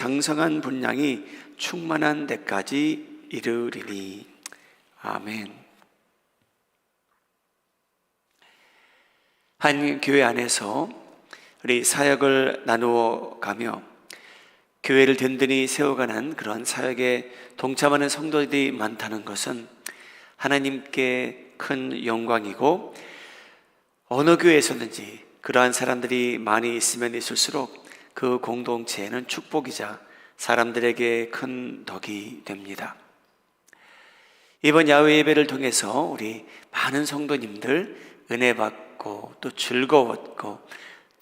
장성한 분량이 충만한 데까지 이르리니. 아멘. 한 교회 안에서 우리 사역을 나누어 가며 교회를 든든히 세워가는 그런 사역에 동참하는 성도들이 많다는 것은 하나님께 큰 영광이고, 어느 교회에서든지 그러한 사람들이 많이 있으면 있을수록 그 공동체에는 축복이자 사람들에게 큰 덕이 됩니다. 이번 야외 예배를 통해서 우리 많은 성도님들 은혜 받고 또 즐거웠고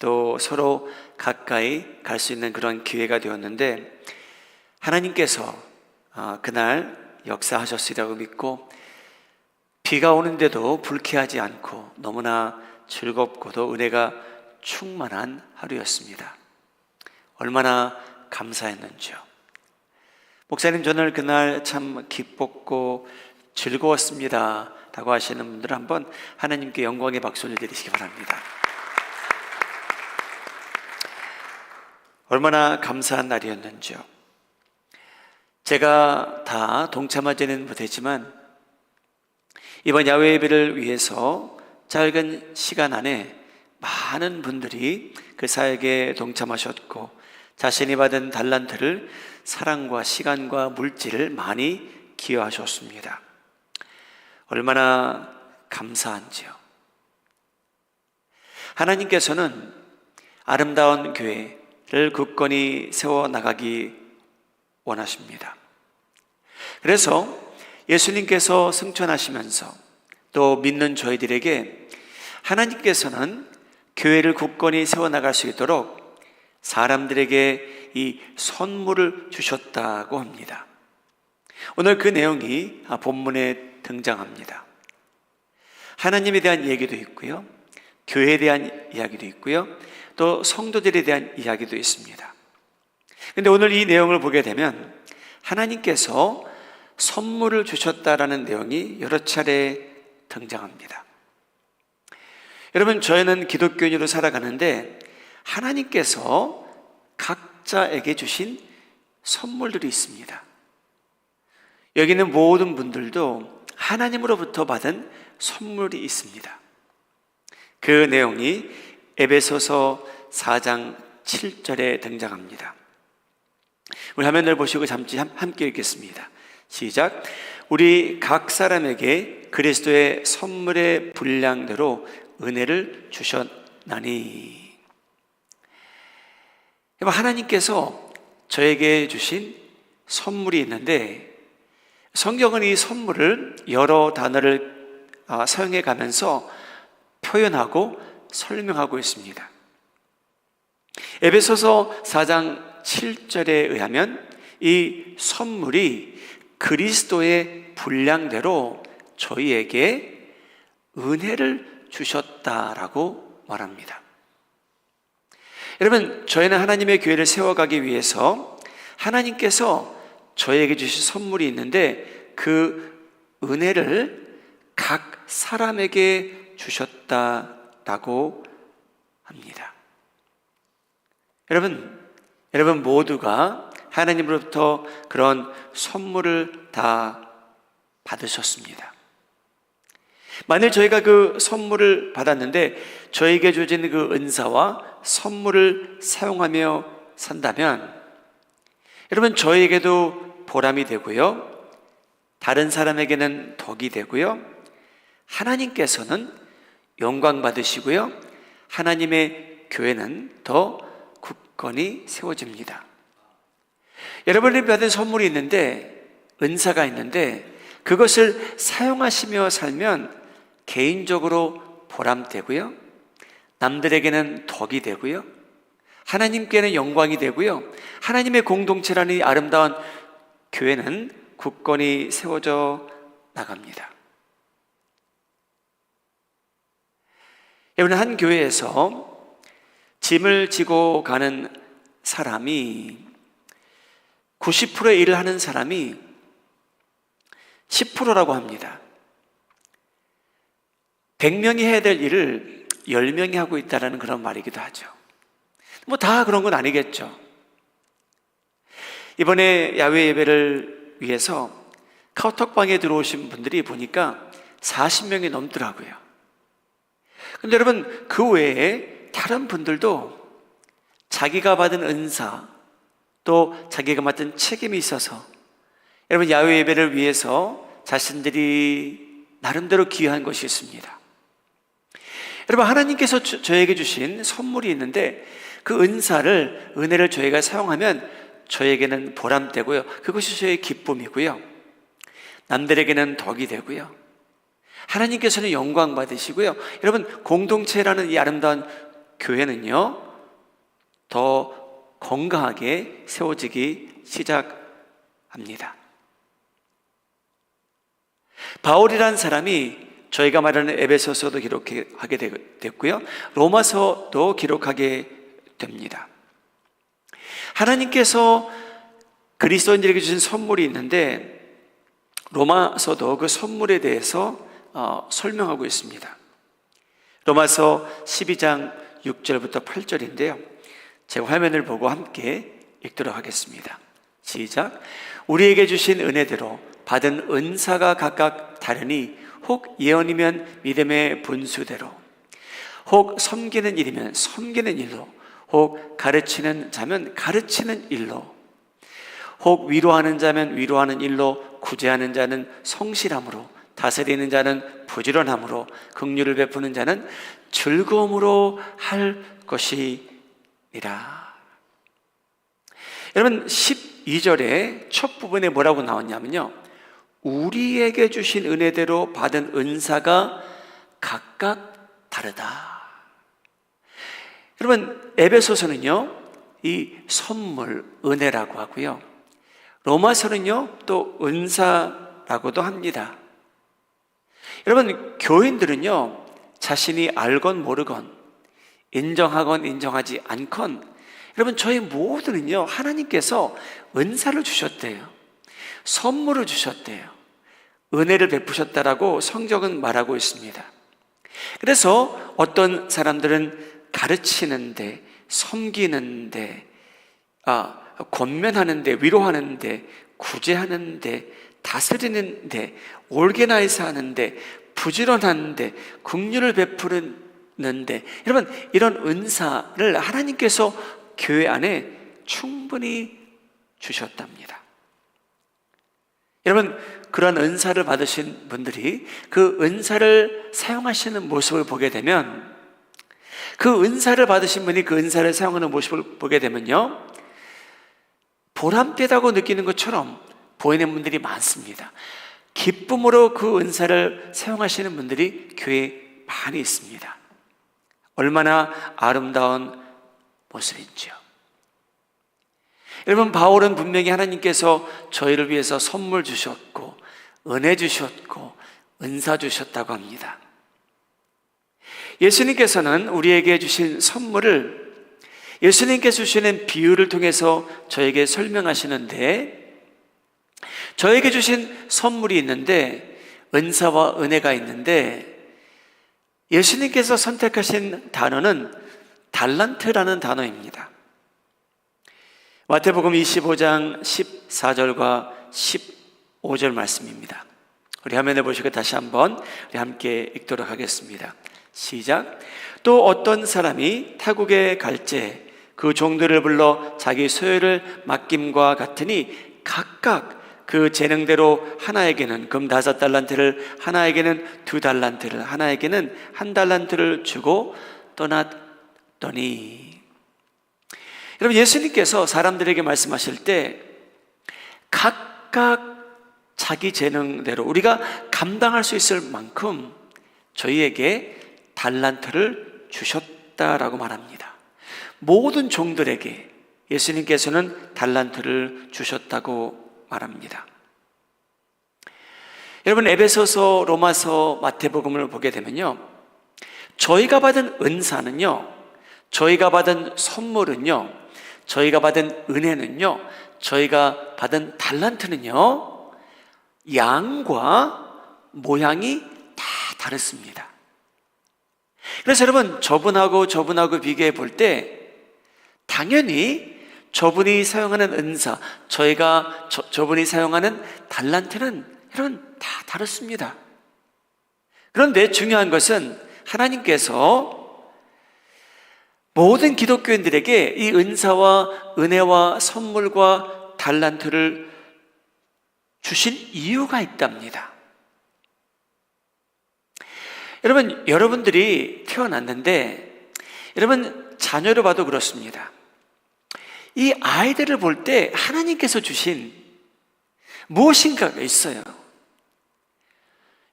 또 서로 가까이 갈 수 있는 그런 기회가 되었는데, 하나님께서 그날 역사하셨으리라고 믿고, 비가 오는데도 불쾌하지 않고 너무나 즐겁고도 은혜가 충만한 하루였습니다. 얼마나 감사했는지요. 목사님, 저는 그날 참 기뻤고 즐거웠습니다 라고 하시는 분들 한번 하나님께 영광의 박수를 드리시기 바랍니다. 얼마나 감사한 날이었는지요. 제가 다 동참하지는 못했지만 이번 야외 예배를 위해서 짧은 시간 안에 많은 분들이 그 사역에 동참하셨고, 자신이 받은 달란트를 사랑과 시간과 물질을 많이 기여하셨습니다. 얼마나 감사한지요. 하나님께서는 아름다운 교회를 굳건히 세워나가기 원하십니다. 그래서 예수님께서 승천하시면서 또 믿는 저희들에게 하나님께서는 교회를 굳건히 세워나갈 수 있도록 사람들에게 이 선물을 주셨다고 합니다. 오늘 그 내용이 본문에 등장합니다. 하나님에 대한 얘기도 있고요, 교회에 대한 이야기도 있고요, 또 성도들에 대한 이야기도 있습니다. 그런데 오늘 이 내용을 보게 되면 하나님께서 선물을 주셨다라는 내용이 여러 차례 등장합니다. 여러분, 저희는 기독교인으로 살아가는데 하나님께서 각자에게 주신 선물들이 있습니다. 여기 있는 모든 분들도 하나님으로부터 받은 선물이 있습니다. 그 내용이 에베소서 4장 7절에 등장합니다. 우리 화면을 보시고 잠시 함께 읽겠습니다. 시작. 우리 각 사람에게 그리스도의 선물의 분량대로 은혜를 주셨나니. 하나님께서 저에게 주신 선물이 있는데, 성경은 이 선물을 여러 단어를 사용해 가면서 표현하고 설명하고 있습니다. 에베소서 4장 7절에 의하면 이 선물이 그리스도의 분량대로 저희에게 은혜를 주셨다라고 말합니다. 여러분, 저희는 하나님의 교회를 세워가기 위해서 하나님께서 저희에게 주신 선물이 있는데 그 은혜를 각 사람에게 주셨다라고 합니다. 여러분 모두가 하나님으로부터 그런 선물을 다 받으셨습니다. 만일 저희가 그 선물을 받았는데 저에게 주어진 그 은사와 선물을 사용하며 산다면, 여러분, 저에게도 보람이 되고요, 다른 사람에게는 덕이 되고요, 하나님께서는 영광 받으시고요, 하나님의 교회는 더 굳건히 세워집니다. 여러분이 받은 선물이 있는데, 은사가 있는데 그것을 사용하시며 살면 개인적으로 보람되고요, 남들에게는 덕이 되고요, 하나님께는 영광이 되고요, 하나님의 공동체라는 이 아름다운 교회는 굳건히 세워져 나갑니다. 여러분, 한 교회에서 짐을 지고 가는 사람이 90%의 일을 하는 사람이 10%라고 합니다. 100명이 해야 될 일을 10명이 하고 있다는 그런 말이기도 하죠. 다 그런 건 아니겠죠. 이번에 야외 예배를 위해서 카톡방에 들어오신 분들이 보니까 40명이 넘더라고요. 근데 여러분, 그 외에 다른 분들도 자기가 받은 은사, 또 자기가 맡은 책임이 있어서 여러분 야외 예배를 위해서 자신들이 나름대로 기여한 것이 있습니다. 여러분, 하나님께서 저에게 주신 선물이 있는데 그 은혜를 저희가 사용하면 저에게는 보람되고요, 그것이 저의 기쁨이고요, 남들에게는 덕이 되고요, 하나님께서는 영광 받으시고요. 여러분, 공동체라는 이 아름다운 교회는요 더 건강하게 세워지기 시작합니다. 바울이라는 사람이 저희가 말하는 에베소서도 기록하게 됐고요, 로마서도 기록하게 됩니다. 하나님께서 그리스도인들에게 주신 선물이 있는데 로마서도 그 선물에 대해서 설명하고 있습니다. 로마서 12장 6절부터 8절인데요 제가 화면을 보고 함께 읽도록 하겠습니다. 시작. 우리에게 주신 은혜대로 받은 은사가 각각 다르니 혹 예언이면 믿음의 분수대로, 혹 섬기는 일이면 섬기는 일로, 혹 가르치는 자면 가르치는 일로, 혹 위로하는 자면 위로하는 일로, 구제하는 자는 성실함으로, 다스리는 자는 부지런함으로, 긍휼을 베푸는 자는 즐거움으로 할 것이니라. 여러분, 12절의 첫 부분에 뭐라고 나왔냐면요, 우리에게 주신 은혜대로 받은 은사가 각각 다르다. 여러분, 에베소서는요 이 선물, 은혜라고 하고요, 로마서는요 또 은사라고도 합니다. 여러분, 교인들은요 자신이 알건 모르건, 인정하건 인정하지 않건, 여러분 저희 모두는요 하나님께서 은사를 주셨대요, 선물을 주셨대요, 은혜를 베푸셨다라고 성경은 말하고 있습니다. 그래서 어떤 사람들은 가르치는데, 섬기는데, 권면하는데, 위로하는데, 구제하는데, 다스리는데, 올게나이스 하는데, 부지런한데, 긍휼을 베푸는데, 여러분 이런 은사를 하나님께서 교회 안에 충분히 주셨답니다. 여러분, 그런 은사를 받으신 분들이 그 은사를 사용하시는 모습을 보게 되면, 그 은사를 받으신 분이 그 은사를 사용하는 모습을 보게 되면요 보람되다고 느끼는 것처럼 보이는 분들이 많습니다. 기쁨으로 그 은사를 사용하시는 분들이 교회에 많이 있습니다. 얼마나 아름다운 모습인지요. 여러분, 바울은 분명히 하나님께서 저희를 위해서 선물 주셨고 은혜 주셨고 은사 주셨다고 합니다. 예수님께서는 우리에게 주신 선물을 예수님께서 주시는 비유를 통해서 저에게 설명하시는데, 저에게 주신 선물이 있는데, 은사와 은혜가 있는데, 예수님께서 선택하신 단어는 달란트라는 단어입니다. 마태복음 25장 14절과 15절 말씀입니다. 우리 화면에 보시고 다시 한번 우리 함께 읽도록 하겠습니다. 시작. 또 어떤 사람이 타국에 갈제 그 종들을 불러 자기 소유를 맡김과 같으니 각각 그 재능대로 하나에게는 금 5달란트를, 하나에게는 2달란트를, 하나에게는 1달란트를 주고 떠났더니. 여러분, 예수님께서 사람들에게 말씀하실 때 각각 자기 재능대로 우리가 감당할 수 있을 만큼 저희에게 달란트를 주셨다라고 말합니다. 모든 종들에게 예수님께서는 달란트를 주셨다고 말합니다. 여러분, 에베소서, 로마서, 마태복음을 보게 되면요 저희가 받은 은사는요, 저희가 받은 선물은요, 저희가 받은 은혜는요, 저희가 받은 달란트는요 양과 모양이 다 다릅니다. 그래서 여러분, 저분하고 비교해 볼 때 당연히 저분이 사용하는 은사, 저분이 사용하는 달란트는 여러분 다 다릅니다. 그런데 중요한 것은 하나님께서 모든 기독교인들에게 이 은사와 은혜와 선물과 달란트를 주신 이유가 있답니다. 여러분, 여러분들이 태어났는데 여러분 자녀를 봐도 그렇습니다. 이 아이들을 볼 때 하나님께서 주신 무엇인가가 있어요.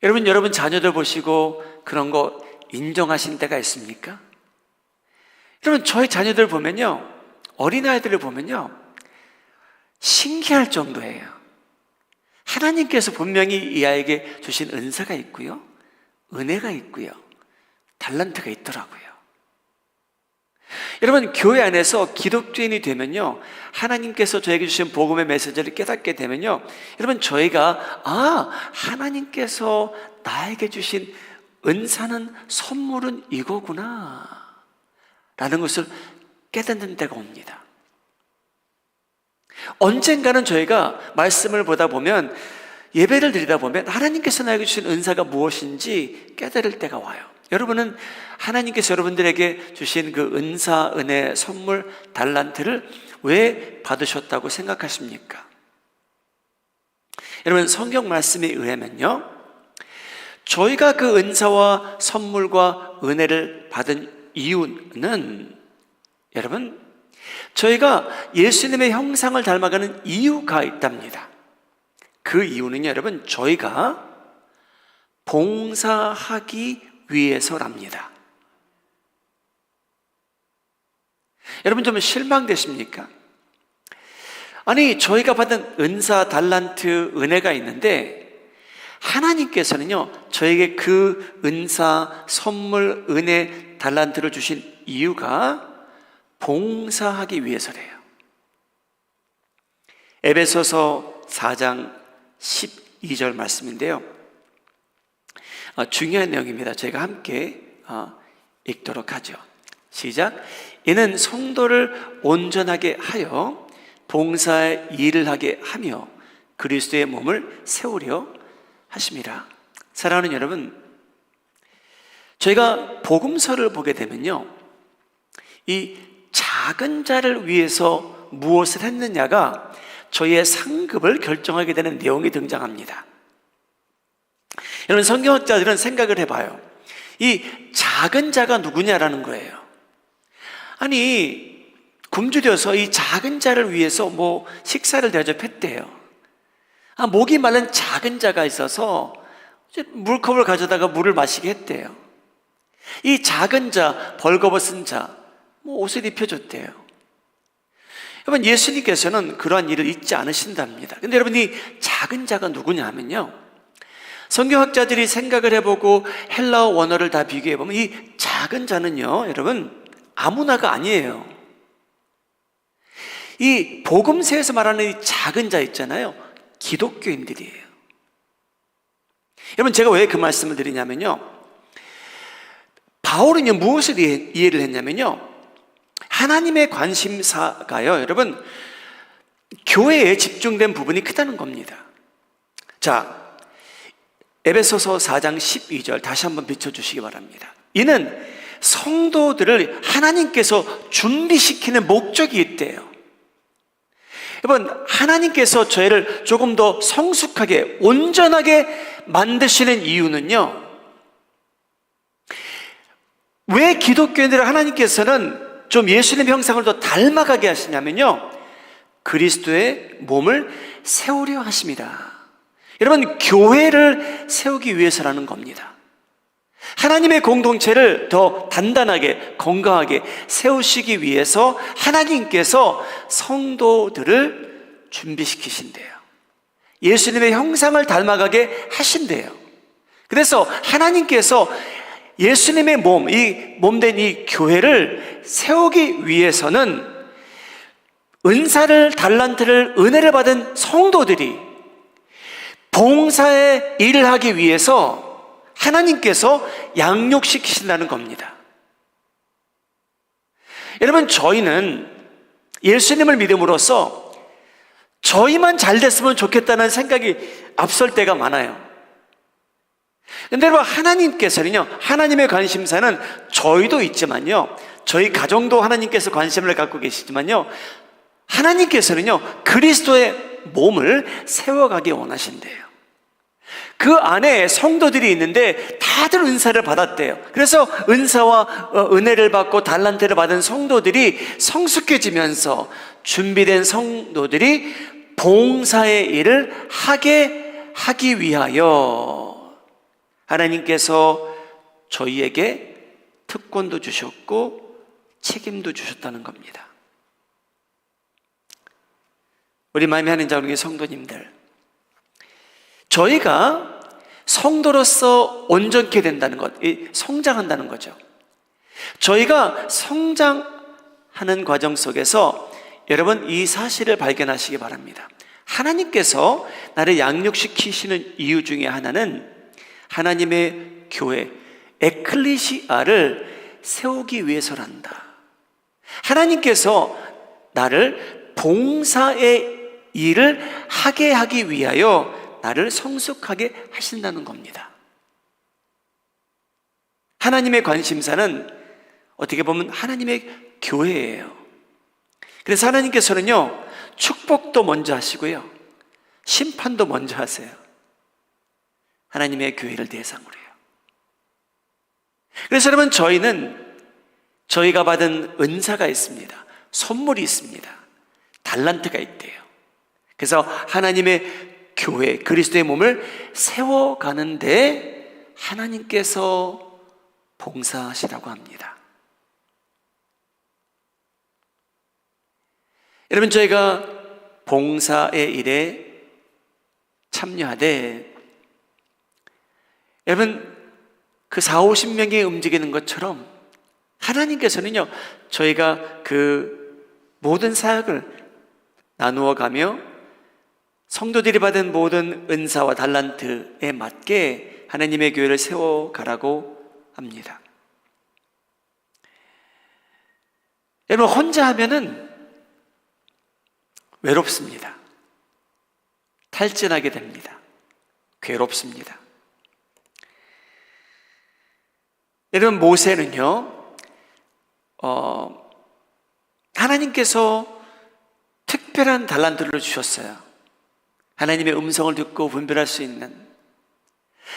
여러분 자녀들 보시고 그런 거 인정하신 때가 있습니까? 여러분, 저희 자녀들 보면요, 어린아이들을 보면요, 신기할 정도예요. 하나님께서 분명히 이 아이에게 주신 은사가 있고요, 은혜가 있고요, 달란트가 있더라고요. 여러분, 교회 안에서 기독교인이 되면요, 하나님께서 저에게 주신 복음의 메시지를 깨닫게 되면요, 여러분, 저희가 하나님께서 나에게 주신 은사는, 선물은 이거구나 라는 것을 깨닫는 때가 옵니다. 언젠가는 저희가 말씀을 보다 보면, 예배를 드리다 보면 하나님께서 나에게 주신 은사가 무엇인지 깨달을 때가 와요. 여러분은 하나님께서 여러분들에게 주신 그 은사, 은혜, 선물, 달란트를 왜 받으셨다고 생각하십니까? 여러분, 성경 말씀에 의하면요, 저희가 그 은사와 선물과 은혜를 받은 이유는, 여러분, 저희가 예수님의 형상을 닮아가는 이유가 있답니다. 그 이유는 여러분, 저희가 봉사하기 위해서랍니다. 여러분, 좀 실망되십니까? 아니, 저희가 받은 은사, 달란트, 은혜가 있는데 하나님께서는요, 저에게 그 은사, 선물, 은혜, 달란트를 주신 이유가 봉사하기 위해서래요. 에베소서 4장 12절 말씀인데요, 중요한 내용입니다. 저희가 함께 읽도록 하죠. 시작. 이는 성도를 온전하게 하여 봉사의 일을 하게 하며 그리스도의 몸을 세우려 하심이라. 사랑하는 여러분, 저희가 복음서를 보게 되면요, 이 작은 자를 위해서 무엇을 했느냐가 저희의 상급을 결정하게 되는 내용이 등장합니다. 여러분, 성경학자들은 생각을 해봐요. 이 작은 자가 누구냐라는 거예요. 아니, 굶주려서 이 작은 자를 위해서 식사를 대접했대요. 목이 마른 작은 자가 있어서 물컵을 가져다가 물을 마시게 했대요. 이 작은 자, 벌거벗은 자, 옷을 입혀줬대요. 여러분, 예수님께서는 그러한 일을 잊지 않으신답니다. 근데 여러분, 이 작은 자가 누구냐 하면요, 성경학자들이 생각을 해보고 헬라어 원어를 다 비교해보면 이 작은 자는요, 여러분, 아무나가 아니에요. 이 복음서에서 말하는 이 작은 자 있잖아요, 기독교인들이에요. 여러분, 제가 왜 그 말씀을 드리냐면요, 바울은요, 무엇을 이해를 했냐면요, 하나님의 관심사가요, 여러분, 교회에 집중된 부분이 크다는 겁니다. 자, 에베소서 4장 12절 다시 한번 비춰주시기 바랍니다. 이는 성도들을 하나님께서 준비시키는 목적이 있대요. 여러분, 하나님께서 저희를 조금 더 성숙하게, 온전하게 만드시는 이유는요, 왜 기독교인들을 하나님께서는 좀 예수님의 형상을 더 닮아가게 하시냐면요, 그리스도의 몸을 세우려 하십니다. 여러분, 교회를 세우기 위해서라는 겁니다. 하나님의 공동체를 더 단단하게, 건강하게 세우시기 위해서 하나님께서 성도들을 준비시키신대요. 예수님의 형상을 닮아가게 하신대요. 그래서 하나님께서 예수님의 몸, 이 몸된 이 교회를 세우기 위해서는 은사를, 달란트를, 은혜를 받은 성도들이 봉사의 일을 하기 위해서 하나님께서 양육시키신다는 겁니다. 여러분, 저희는 예수님을 믿음으로써 저희만 잘 됐으면 좋겠다는 생각이 앞설 때가 많아요. 근데 여러분, 하나님께서는요, 하나님의 관심사는 저희도 있지만요, 저희 가정도 하나님께서 관심을 갖고 계시지만요, 하나님께서는요, 그리스도의 몸을 세워가기 원하신대요. 그 안에 성도들이 있는데 다들 은사를 받았대요. 그래서 은사와 은혜를 받고 달란트를 받은 성도들이 성숙해지면서 준비된 성도들이 봉사의 일을 하기 위하여 하나님께서 저희에게 특권도 주셨고 책임도 주셨다는 겁니다. 우리 마음에 하는 자우리 성도님들, 저희가 성도로서 온전케 된다는 것, 성장한다는 거죠. 저희가 성장하는 과정 속에서 여러분, 이 사실을 발견하시기 바랍니다. 하나님께서 나를 양육시키시는 이유 중에 하나는 하나님의 교회, 에클레시아를 세우기 위해서란다. 하나님께서 나를 봉사의 일을 하기 위하여 나를 성숙하게 하신다는 겁니다. 하나님의 관심사는 어떻게 보면 하나님의 교회예요. 그래서 하나님께서는요, 축복도 먼저 하시고요, 심판도 먼저 하세요. 하나님의 교회를 대상으로요. 그래서 여러분, 저희가 받은 은사가 있습니다. 선물이 있습니다. 달란트가 있대요. 그래서 하나님의 교회, 그리스도의 몸을 세워가는데 하나님께서 봉사하시라고 합니다. 여러분, 저희가 봉사의 일에 참여하되, 여러분, 그 40-50명이 움직이는 것처럼 하나님께서는요, 저희가 그 모든 사역을 나누어 가며 성도들이 받은 모든 은사와 달란트에 맞게 하나님의 교회를 세워가라고 합니다. 여러분, 혼자 하면은 외롭습니다. 탈진하게 됩니다. 괴롭습니다. 여러분, 모세는요, 하나님께서 특별한 달란트를 주셨어요. 하나님의 음성을 듣고 분별할 수 있는.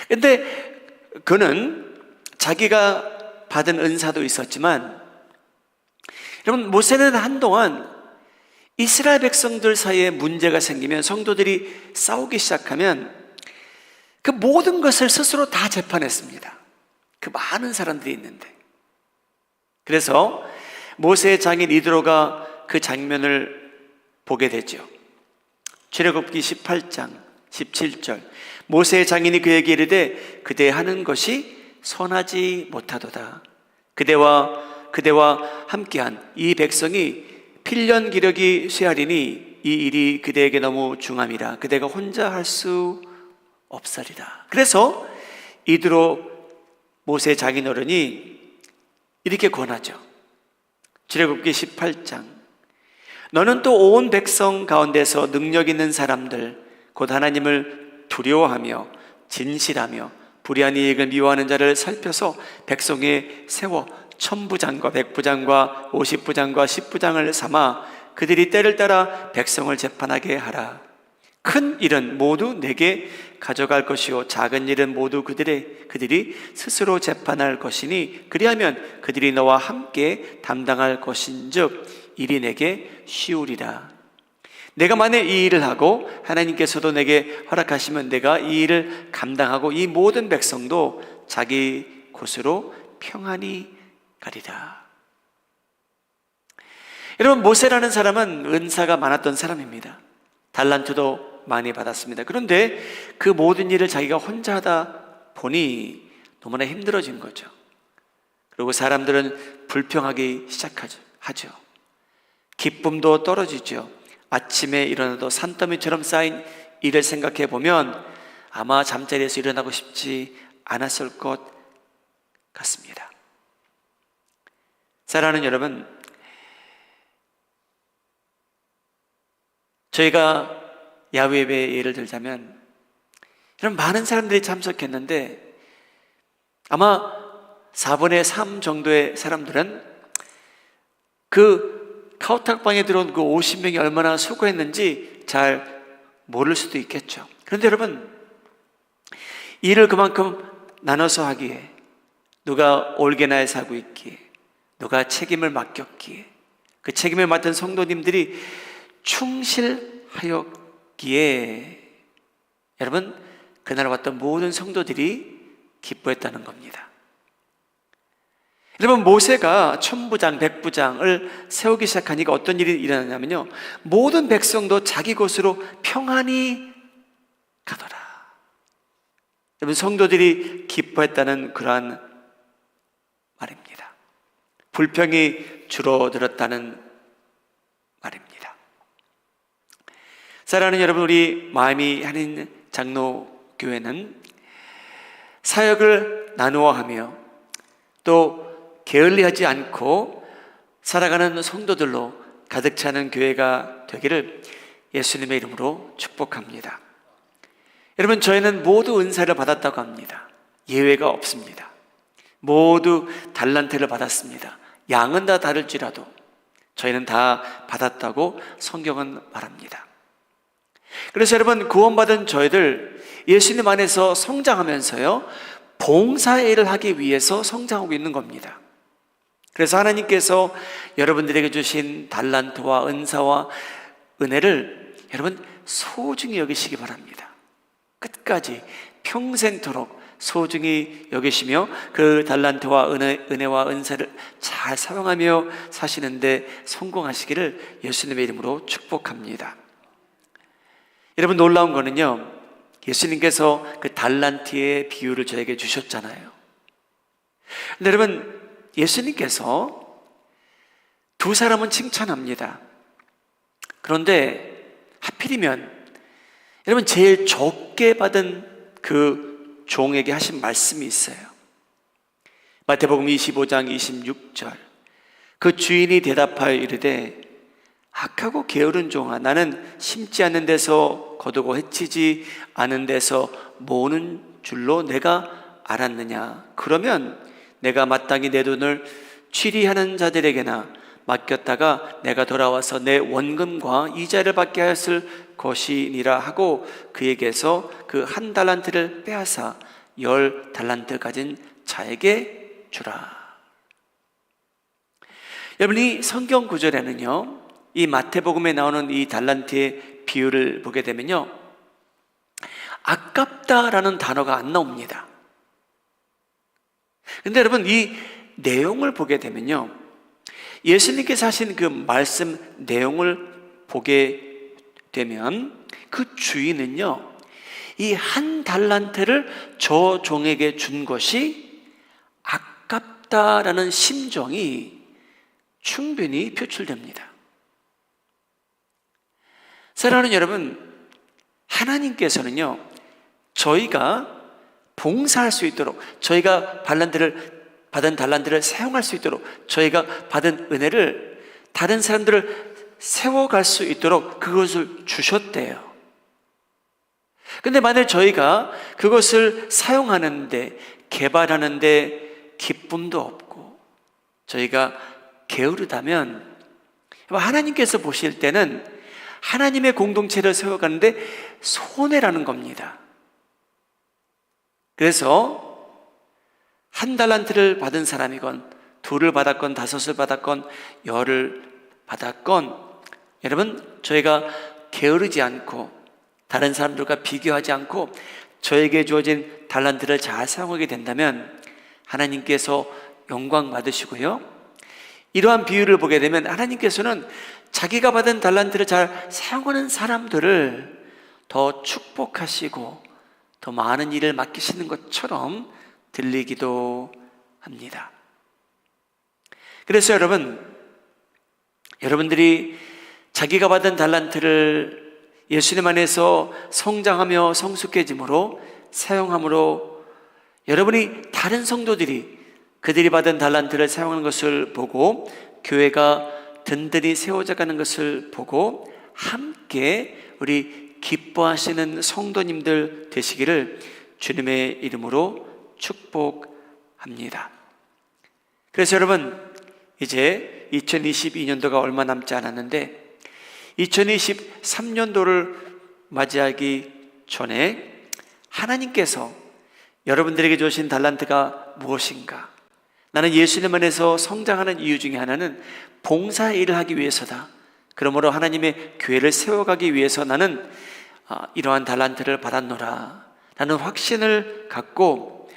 근데 그는 자기가 받은 은사도 있었지만, 여러분, 모세는 한동안 이스라엘 백성들 사이에 문제가 생기면, 성도들이 싸우기 시작하면 그 모든 것을 스스로 다 재판했습니다. 그 많은 사람들이 있는데. 그래서 모세의 장인 이드로가 그 장면을 보게 되죠. 출애굽기 18장 17절, 모세의 장인이 그에게 이르되 그대 하는 것이 선하지 못하도다. 그대와 함께한 이 백성이 필년 기력이 쇠하리니 이 일이 그대에게 너무 중함이라. 그대가 혼자 할 수 없으리라. 그래서 이드로 모세 장인 어른이 이렇게 권하죠. 출애굽기 18장, 너는 또 온 백성 가운데서 능력 있는 사람들, 곧 하나님을 두려워하며 진실하며 불의한 이익을 미워하는 자를 살펴서 백성에 세워 천부장과 백부장과 50부장과 10부장을 삼아 그들이 때를 따라 백성을 재판하게 하라. 큰 일은 모두 내게 가져갈 것이요 작은 일은 모두 그들이 스스로 재판할 것이니 그리하면 그들이 너와 함께 담당할 것인즉 일이 내게 쉬우리라. 내가 만일 이 일을 하고 하나님께서도 내게 허락하시면 내가 이 일을 감당하고 이 모든 백성도 자기 곳으로 평안히 가리라. 여러분, 모세라는 사람은 은사가 많았던 사람입니다. 달란트도 많이 받았습니다. 그런데 그 모든 일을 자기가 혼자 하다 보니 너무나 힘들어진 거죠. 그리고 사람들은 불평하기 시작하죠. 기쁨도 떨어지죠. 아침에 일어나도 산더미처럼 쌓인 일을 생각해 보면 아마 잠자리에서 일어나고 싶지 않았을 것 같습니다. 사랑하는 여러분, 저희가 야외 예배 예를 들자면 이런 많은 사람들이 참석했는데 아마 4분의 3 정도의 사람들은 그 카오탁방에 들어온 그 50명이 얼마나 수고했는지 잘 모를 수도 있겠죠. 그런데 여러분, 일을 그만큼 나눠서 하기에, 누가 올게나에서 하고 있기에, 누가 책임을 맡겼기에, 그 책임을 맡은 성도님들이 충실하였기에 여러분, 그날 왔던 모든 성도들이 기뻐했다는 겁니다. 여러분, 모세가 천부장, 백부장을 세우기 시작하니까 어떤 일이 일어나냐면요, 모든 백성도 자기 곳으로 평안히 가더라. 여러분, 성도들이 기뻐했다는 그러한 말입니다. 불평이 줄어들었다는 말입니다. 사랑하는 여러분, 우리 마음이 한인 장로교회는 사역을 나누어 하며 또 게을리하지 않고 살아가는 성도들로 가득 차는 교회가 되기를 예수님의 이름으로 축복합니다. 여러분, 저희는 모두 은사를 받았다고 합니다. 예외가 없습니다. 모두 달란트를 받았습니다. 양은 다 다를지라도 저희는 다 받았다고 성경은 말합니다. 그래서 여러분, 구원받은 저희들 예수님 안에서 성장하면서요, 봉사일을 하기 위해서 성장하고 있는 겁니다. 그래서 하나님께서 여러분들에게 주신 달란트와 은사와 은혜를 여러분 소중히 여기시기 바랍니다. 끝까지 평생토록 소중히 여기시며 그 달란트와 은혜와 은사를 잘 사용하며 사시는데 성공하시기를 예수님의 이름으로 축복합니다. 여러분, 놀라운 거는요, 예수님께서 그 달란트의 비유를 저에게 주셨잖아요. 근데 여러분, 예수님께서 두 사람은 칭찬합니다. 그런데 하필이면 여러분 제일 적게 받은 그 종에게 하신 말씀이 있어요. 마태복음 25장 26절, 그 주인이 대답하여 이르되 악하고 게으른 종아, 나는 심지 않는 데서 거두고 해치지 않은 데서 모으는 줄로 내가 알았느냐. 그러면 내가 마땅히 내 돈을 취리하는 자들에게나 맡겼다가 내가 돌아와서 내 원금과 이자를 받게 하였을 것이니라 하고 그에게서 그 1달란트를 빼앗아 10달란트 가진 자에게 주라. 여러분, 이 성경 구절에는요, 이 마태복음에 나오는 이 달란트의 비유를 보게 되면요, 아깝다라는 단어가 안 나옵니다. 근데 여러분, 이 내용을 보게 되면요, 예수님께서 하신 그 말씀 내용을 보게 되면 그 주인은요, 이 1달란트를 저 종에게 준 것이 아깝다라는 심정이 충분히 표출됩니다. 사랑하는 여러분, 하나님께서는요, 저희가 봉사할 수 있도록, 저희가 받은 달란트를 사용할 수 있도록, 저희가 받은 은혜를 다른 사람들을 세워갈 수 있도록 그것을 주셨대요. 근데 만일 저희가 그것을 사용하는데, 개발하는데 기쁨도 없고 저희가 게으르다면 하나님께서 보실 때는 하나님의 공동체를 세워가는데 손해라는 겁니다. 그래서 1달란트를 받은 사람이건 2를 받았건 5을 받았건 10을 받았건 여러분, 저희가 게으르지 않고 다른 사람들과 비교하지 않고 저에게 주어진 달란트를 잘 사용하게 된다면 하나님께서 영광 받으시고요, 이러한 비유를 보게 되면 하나님께서는 자기가 받은 달란트를 잘 사용하는 사람들을 더 축복하시고 더 많은 일을 맡기시는 것처럼 들리기도 합니다. 그래서 여러분들이 자기가 받은 달란트를 예수님 안에서 성장하며 성숙해짐으로 사용함으로 여러분이 다른 성도들이 그들이 받은 달란트를 사용하는 것을 보고 교회가 든든히 세워져 가는 것을 보고 함께 우리 기뻐하시는 성도님들 되시기를 주님의 이름으로 축복합니다. 그래서 여러분, 이제 2022년도가 얼마 남지 않았는데 2023년도를 맞이하기 전에 하나님께서 여러분들에게 주신 달란트가 무엇인가? 나는 예수님 안에서 성장하는 이유 중에 하나는 봉사 일을 하기 위해서다. 그러므로 하나님의 교회를 세워가기 위해서 나는 이러한 달란트를 받았노라. 나는 확신을 갖고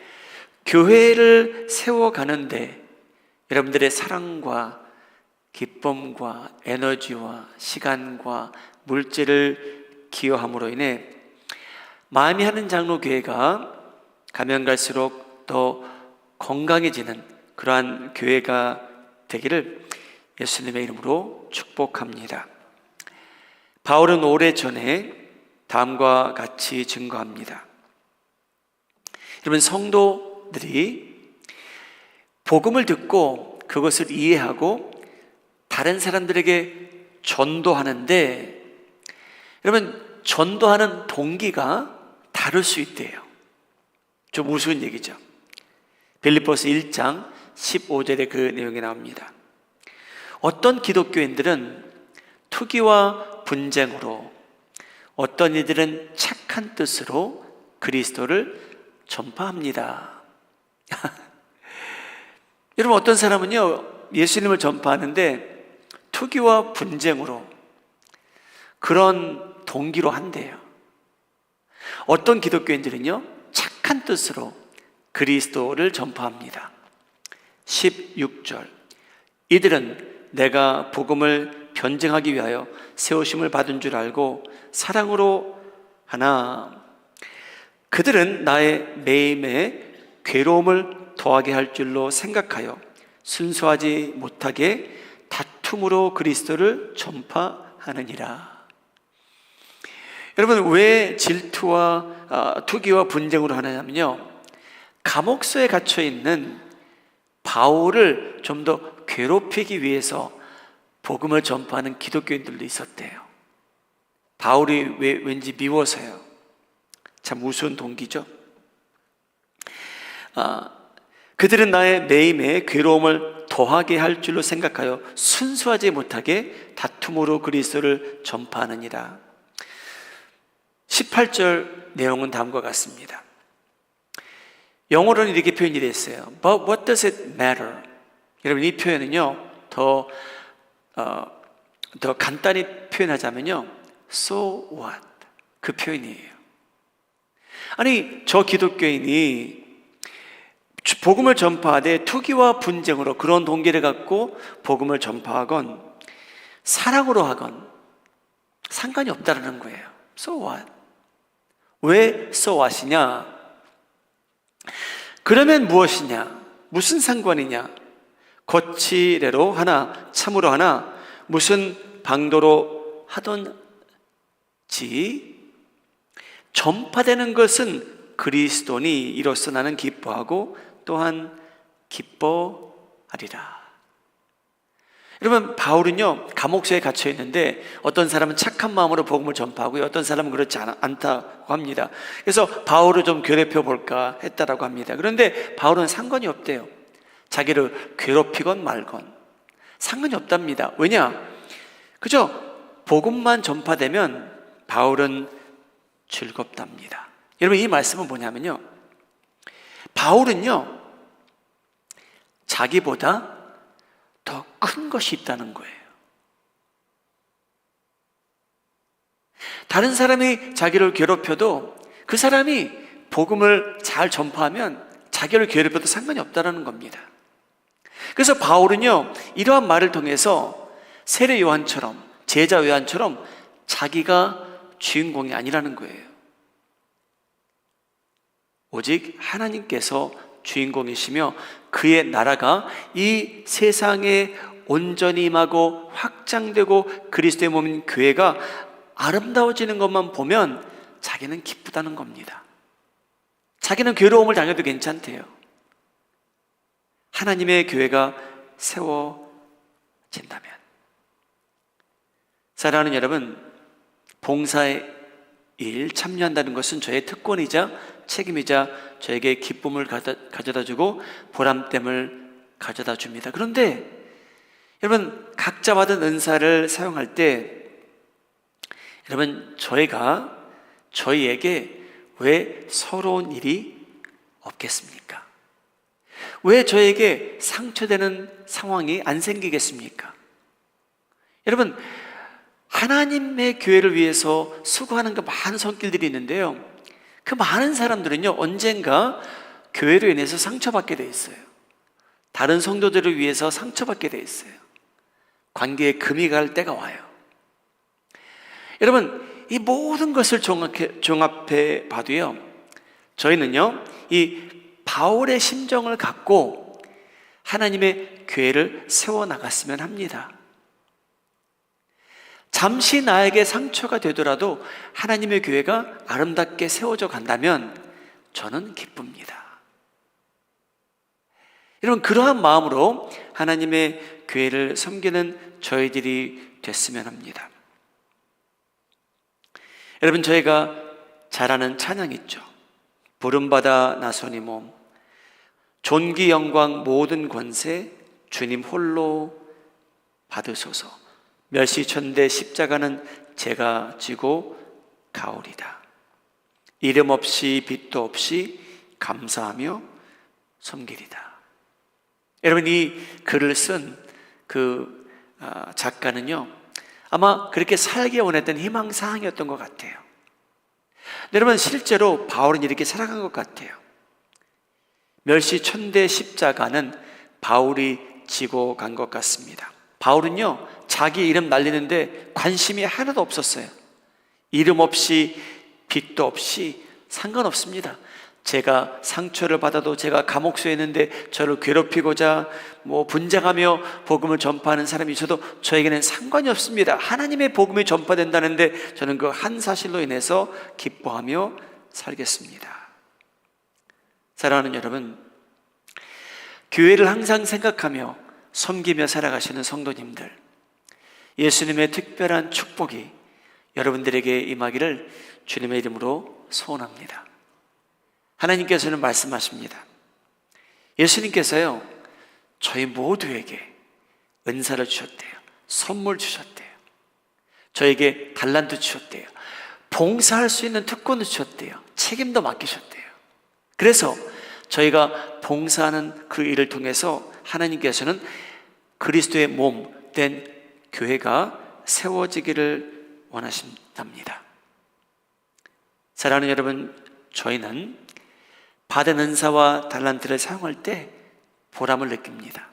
교회를 세워가는데 여러분들의 사랑과 기쁨과 에너지와 시간과 물질을 기여함으로 인해 마음이 하는 장로교회가 가면 갈수록 더 건강해지는 그러한 교회가 되기를 예수님의 이름으로 축복합니다. 바울은 오래전에 다음과 같이 증거합니다. 여러분, 성도들이 복음을 듣고 그것을 이해하고 다른 사람들에게 전도하는데 여러분, 전도하는 동기가 다를 수 있대요. 좀 우스운 얘기죠. 빌립보서 1장 15절에 그 내용이 나옵니다. 어떤 기독교인들은 투기와 분쟁으로, 어떤 이들은 착한 뜻으로 그리스도를 전파합니다. 여러분, 어떤 사람은요, 예수님을 전파하는데 투기와 분쟁으로, 그런 동기로 한대요. 어떤 기독교인들은요, 착한 뜻으로 그리스도를 전파합니다. 16절, 이들은 내가 복음을 변증하기 위하여 세우심을 받은 줄 알고 사랑으로 하나, 그들은 나의 매임에 괴로움을 더하게 할 줄로 생각하여 순수하지 못하게 다툼으로 그리스도를 전파하느니라. 여러분, 왜 질투와 투기와 분쟁으로 하느냐면요, 감옥소에 갇혀 있는 바울을 좀 더 괴롭히기 위해서 복음을 전파하는 기독교인들도 있었대요. 바울이 왠지 미워서요. 참 우스운 동기죠. 그들은 나의 매임에 괴로움을 더하게 할 줄로 생각하여 순수하지 못하게 다툼으로 그리스도를 전파하느니라. 18절 내용은 다음과 같습니다. 영어로는 이렇게 표현이 됐어요. But what does it matter? 여러분, 이 표현은요, 더 간단히 표현하자면요, so what? 그 표현이에요. 아니, 저 기독교인이 복음을 전파하되 투기와 분쟁으로 그런 동기를 갖고 복음을 전파하건 사랑으로 하건 상관이 없다는 거예요. So what? 왜 so what이냐? 그러면 무엇이냐? 무슨 상관이냐? 거칠애로 하나, 참으로 하나, 무슨 방도로 하던지 전파되는 것은 그리스도니 이로써 나는 기뻐하고 또한 기뻐하리라. 여러분, 바울은요, 감옥소에 갇혀 있는데 어떤 사람은 착한 마음으로 복음을 전파하고요, 어떤 사람은 그렇지 않다고 합니다. 그래서 바울을 좀 괴롭혀 볼까 했다라고 합니다. 그런데 바울은 상관이 없대요. 자기를 괴롭히건 말건 상관이 없답니다. 왜냐? 그죠? 복음만 전파되면 바울은 즐겁답니다. 여러분, 이 말씀은 뭐냐면요, 바울은요, 자기보다 더 큰 것이 있다는 거예요. 다른 사람이 자기를 괴롭혀도 그 사람이 복음을 잘 전파하면 자기를 괴롭혀도 상관이 없다는 겁니다. 그래서 바울은요, 이러한 말을 통해서 세례 요한처럼, 제자 요한처럼 자기가 주인공이 아니라는 거예요. 오직 하나님께서 주인공이시며 그의 나라가 이 세상에 온전히 임하고 확장되고 그리스도의 몸인 교회가 아름다워지는 것만 보면 자기는 기쁘다는 겁니다. 자기는 괴로움을 당해도 괜찮대요. 하나님의 교회가 세워진다면. 사랑하는 여러분, 봉사의 일 참여한다는 것은 저의 특권이자 책임이자 저에게 기쁨을 가져다 주고 보람됨을 가져다 줍니다. 그런데 여러분, 각자 받은 은사를 사용할 때 여러분, 저희에게 왜 서러운 일이 없겠습니까? 왜 저에게 상처되는 상황이 안 생기겠습니까? 여러분, 하나님의 교회를 위해서 수고하는 그 많은 손길들이 있는데요, 그 많은 사람들은요, 언젠가 교회로 인해서 상처받게 돼 있어요. 다른 성도들을 위해서 상처받게 돼 있어요. 관계에 금이 갈 때가 와요. 여러분, 이 모든 것을 종합해 봐도요, 저희는요, 이 바울의 심정을 갖고 하나님의 교회를 세워나갔으면 합니다. 잠시 나에게 상처가 되더라도 하나님의 교회가 아름답게 세워져 간다면 저는 기쁩니다. 여러분, 그러한 마음으로 하나님의 교회를 섬기는 저희들이 됐으면 합니다. 여러분, 저희가 잘 아는 찬양 있죠. 부름받아 나서니 몸, 존귀 영광 모든 권세 주님 홀로 받으소서. 멸시천대 십자가는 제가 지고 가오리다. 이름 없이 빛도 없이 감사하며 섬기리다. 여러분, 이 글을 쓴 그 작가는요, 아마 그렇게 살기 원했던 희망사항이었던 것 같아요. 여러분, 실제로 바울은 이렇게 살아간 것 같아요. 멸시천대 십자가는 바울이 지고 간 것 같습니다. 바울은요, 자기 이름 날리는데 관심이 하나도 없었어요. 이름 없이 빛도 없이 상관없습니다. 제가 상처를 받아도, 제가 감옥소에 있는데 저를 괴롭히고자 분쟁하며 복음을 전파하는 사람이 있어도 저에게는 상관이 없습니다. 하나님의 복음이 전파된다는데 저는 그 한 사실로 인해서 기뻐하며 살겠습니다. 사랑하는 여러분, 교회를 항상 생각하며 섬기며 살아가시는 성도님들, 예수님의 특별한 축복이 여러분들에게 임하기를 주님의 이름으로 소원합니다. 하나님께서는 말씀하십니다. 예수님께서요, 저희 모두에게 은사를 주셨대요. 선물 주셨대요. 저에게 달란트 주셨대요. 봉사할 수 있는 특권을 주셨대요. 책임도 맡기셨대요. 그래서 저희가 봉사하는 그 일을 통해서 하나님께서는 그리스도의 몸 된 교회가 세워지기를 원하신답니다. 사랑하는 여러분, 저희는 받은 은사와 달란트를 사용할 때 보람을 느낍니다.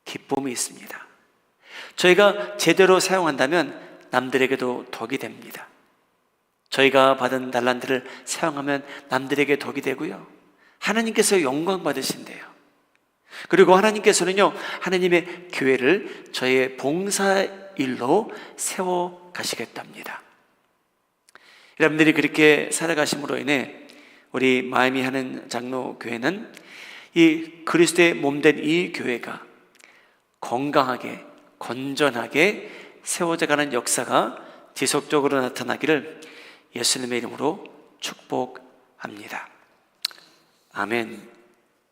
기쁨이 있습니다. 저희가 제대로 사용한다면 남들에게도 덕이 됩니다. 저희가 받은 달란트를 사용하면 남들에게 덕이 되고요, 하나님께서 영광 받으신대요. 그리고 하나님께서는요, 하나님의 교회를 저희의 봉사일로 세워 가시겠답니다. 여러분들이 그렇게 살아가심으로 인해 우리 마이애미 하는 장로교회는 이 그리스도의 몸된 이 교회가 건강하게 건전하게 세워져가는 역사가 지속적으로 나타나기를 예수님의 이름으로 축복합니다. 아멘.